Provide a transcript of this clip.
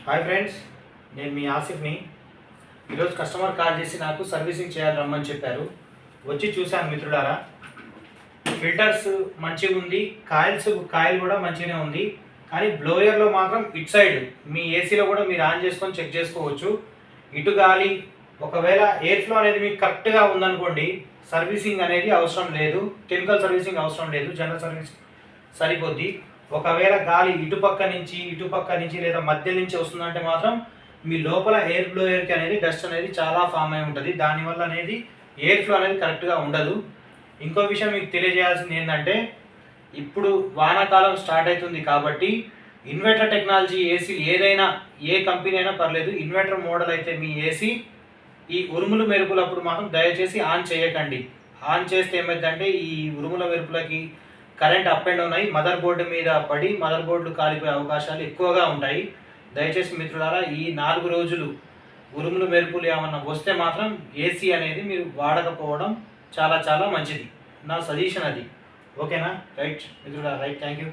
Hi friends, నేను మీ ఆసిఫ్ని. ఈరోజు customer call చేసి నాకు సర్వీసింగ్ చేయాలి రమ్మని చెప్పారు. వచ్చి చూశాను మిత్రులారా. ఫిల్టర్స్ మంచిగా ఉంది, కాయిల్ కూడా మంచిగానే ఉంది. కానీ బ్లోయర్లో మాత్రం ఇటు సైడ్ మీ ఏసీలో కూడా మీరు ఆన్ చేసుకొని చెక్ చేసుకోవచ్చు. ఇటు గాలి ఒకవేళ ఎయిర్ ఫ్లో అనేది మీకు కరెక్ట్గా ఉందనుకోండి, సర్వీసింగ్ అనేది అవసరం లేదు, కెమికల్ సర్వీసింగ్ అవసరం లేదు, జనరల్ సర్వీసింగ్ సరిపోద్ది. ఒకవేళ గాలి ఇటుపక్క నుంచి లేదా మధ్య నుంచి వస్తుందంటే మాత్రం మీ లోపల ఎయిర్ బ్లోయర్కి అనేది డస్ట్ అనేది చాలా ఫామ్ అయి ఉంటుంది. దానివల్ల అనేది ఎయిర్ ఫ్లో అనేది కరెక్ట్గా ఉండదు. ఇంకో విషయం మీకు తెలియజేయాల్సింది ఏంటంటే, ఇప్పుడు వానాకాలం స్టార్ట్ అవుతుంది కాబట్టి ఇన్వర్టర్ టెక్నాలజీ ఏసీ ఏదైనా, ఏ కంపెనీ అయినా పర్లేదు, ఇన్వర్టర్ మోడల్ అయితే మీ ఏసీ ఈ ఉరుములు మెరుపులప్పుడు మాత్రం దయచేసి ఆన్ చేయకండి. ఆన్ చేస్తే ఏమైందంటే ఈ ఉరుముల మెరుపులకి కరెంట్ అప్ అండ్ డౌన్ అయ్యి మదర్ బోర్డు మీద పడి మదర్ బోర్డులు కాలిపోయే అవకాశాలు ఎక్కువగా ఉంటాయి. దయచేసి మిత్రులారా, ఈ 4 రోజులు ఉరుములు మెరుపులు ఏమన్నా వస్తే మాత్రం ఏసీ అనేది మీరు వాడకపోవడం చాలా చాలా మంచిది. నా సజెషన్ అది. ఓకేనా? రైట్ మిత్రులారా, రైట్. Thank you.